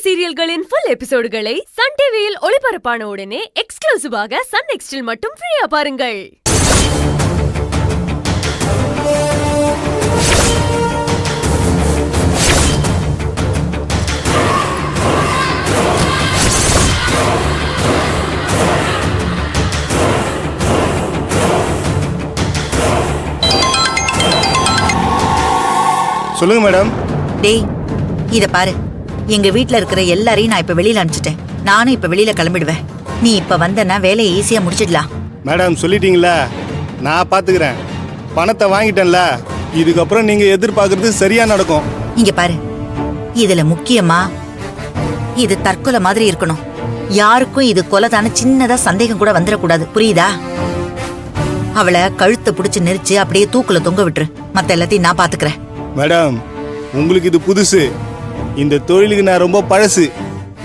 சீரியல்களின் full எபிசோடுகளை Sun டிவியில் ஒளிபரப்பான உடனே எக்ஸ்க்ளூசிவாக சன் நெக்ஸ்டில் மட்டும் ஃப்ரீயா பாருங்கள். சொல்லுங்க மேடம். டேய், இத பாரு. எங்க வீட்ல இருக்கிற எல்லாரையும் நான் இப்ப வெளியில அனுப்பிச்சிட்டேன். நானும் இப்ப வெளியில கிளம்பிடுவேன். நீ இப்ப வந்தனா வேலையை ஈஸியா முடிச்சிடலாம். மேடம் சொல்லிட்டீங்களா, நான் பாத்துக்கிறேன். பணத்தை வாங்கிட்டேன்ல, இதுக்கப்புறம் நீங்க எதிர்பார்க்கறது சரியா நடக்கும். இங்க பாரு, இதுல முக்கியமா இது தற்கொலை மாதிரி இருக்கணும். யாருக்கும் இது கொலைதான சின்னதா சந்தேகம் கூட வந்துடக்கூடாது, புரியுதா? அவளை கழுத்தை பிடிச்சு நெரிச்சு அப்படியே தூக்குல தொங்க விட்டுரு. மத்த எல்லாத்தையும் நான் பாத்துக்கிறேன். மேடம், உங்களுக்கு இது புதுசு. இந்த தொழிலுக்கு நான் ரொம்ப பழசு.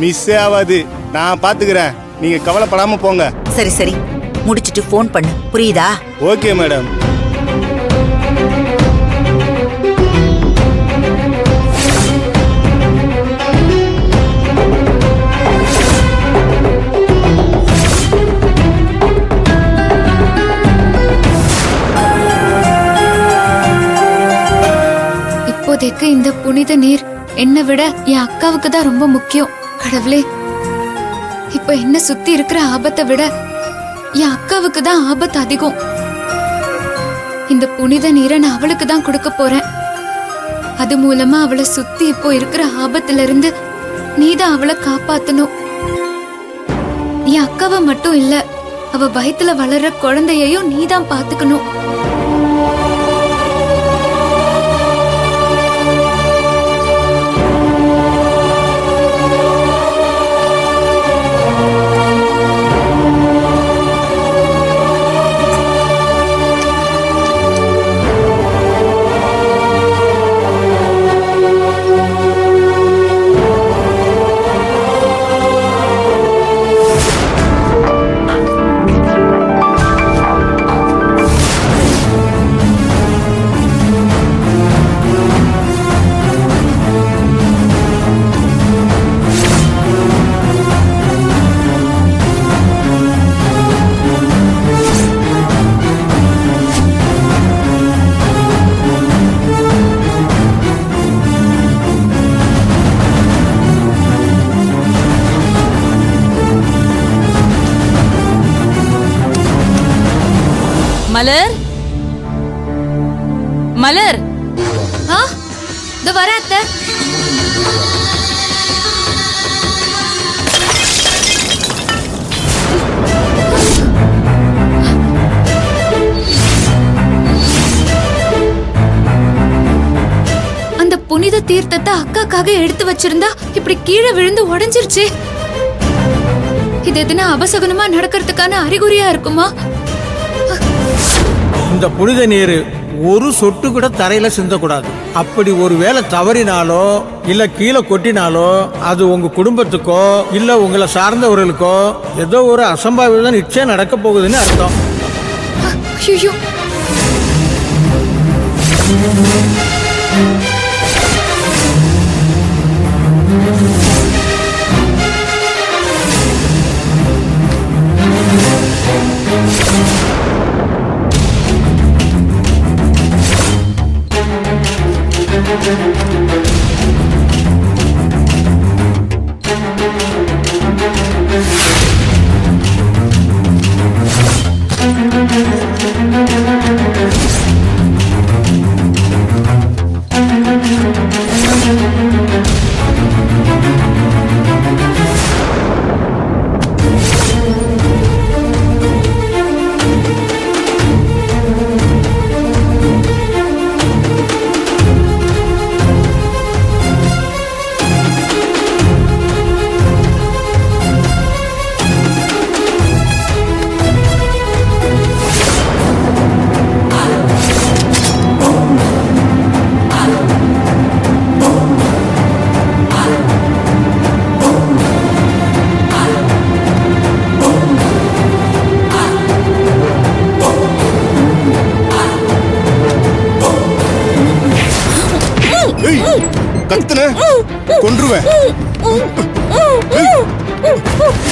மிஸ்ஸே ஆகாது. நான் பாத்துக்கிறேன். நீங்க கவலைப்படாம போங்க. சரி சரி, முடிச்சிட்டு போன் பண்ணு, புரியுதா? Okay madam. இப்போதைக்கு இந்த புனித நீர் என்னை விட என் அக்காவுக்கு தான் ரொம்ப முக்கியம். கடவுளே, இப்ப என்ன சுத்தி இருக்கிற ஆபத்தை விட என் அக்காவுக்கு தான் ஆபத்து அதிகம். இந்த புனித நீரை நான் அவளுக்கு தான் கொடுக்க போறேன். அது மூலமா அவளை சுத்தி இப்போ இருக்கிற ஆபத்துல இருந்து நீதான் அவளை காப்பாத்தணும். என் அக்காவை மட்டும் இல்ல, அவ வயித்துல வளர்ற குழந்தையையும் நீதான் பாத்துக்கணும். மலர், மலர். இதோ வர அத்தை. அந்த புனித தீர்த்தத்தை அக்காக்காக எடுத்து வச்சிருந்தா இப்படி கீழே விழுந்து உடைஞ்சிருச்சு. இது எதுனா அபசகுனமா நடக்கிறதுக்கான அறிகுறியா இருக்குமா? இந்த புனித நீர் ஒரு சொட்டு கூட தரையில சிந்தக்கூடாது. அப்படி ஒரு வேளை தவறினாலோ இல்ல கீழே கொட்டினாலோ அது உங்க குடும்பத்துக்கோ இல்ல உங்களை சார்ந்தவர்களுக்கோ ஏதோ ஒரு அசம்பாவிதம் நிச்சயம் நடக்க போகுதுன்னு அர்த்தம். ஐயோ,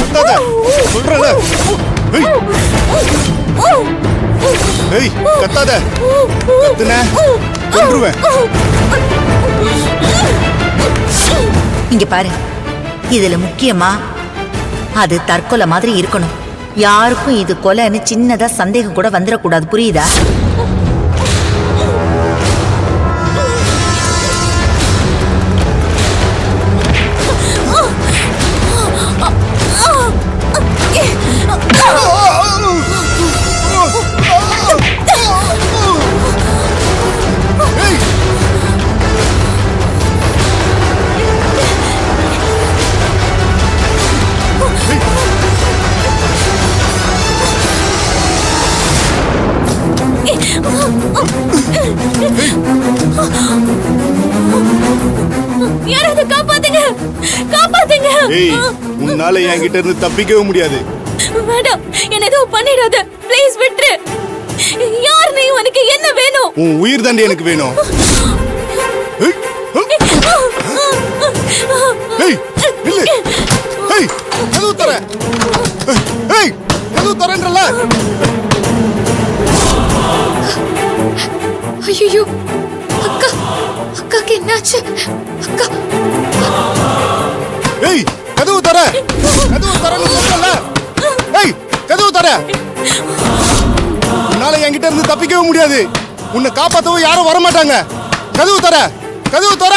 கத்தாத, சொல்றேன்ல. ஏய். ஏய், கத்தாத. கத்துன, கொன்றுவேன். இங்க பாரு, இதுல முக்கியமா அது தற்கொலை மாதிரி இருக்கணும். யாருக்கும் இது கொலைன்னு சின்னதா சந்தேகம் கூட வந்துடக்கூடாது, புரியுதா? யாராவது காப்பாத்துங்க, காப்பாத்துங்க. ஏய், உன்னால என்கிட்ட இருந்து தப்பிக்கவே முடியாது. வேண்டாம், என்ன எதுவும் பண்ணிடாத, ப்ளீஸ் விட்டுரு. யார் நீ? உனக்கு என்ன வேணும்? உன் உயிர் தாண்டி எனக்கு வேணும். ஏய், ஏய், நில்லு. ஏய், கதவு தர. ஏய், கதவு தரன்றல. ஐயோ, அக்கா, அக்காக்கு என்னாச்சு? அக்கா, ஏய், கதவு தர. கதவு தரன்னு சொல்றல. ஏய், கதவு தர. உன்னால என்கிட்ட இருந்து தப்பிக்கவே முடியாது. உன்னை காப்பாத்தவும் யாரும் வர மாட்டாங்க. கதவு தர. கதவு தர.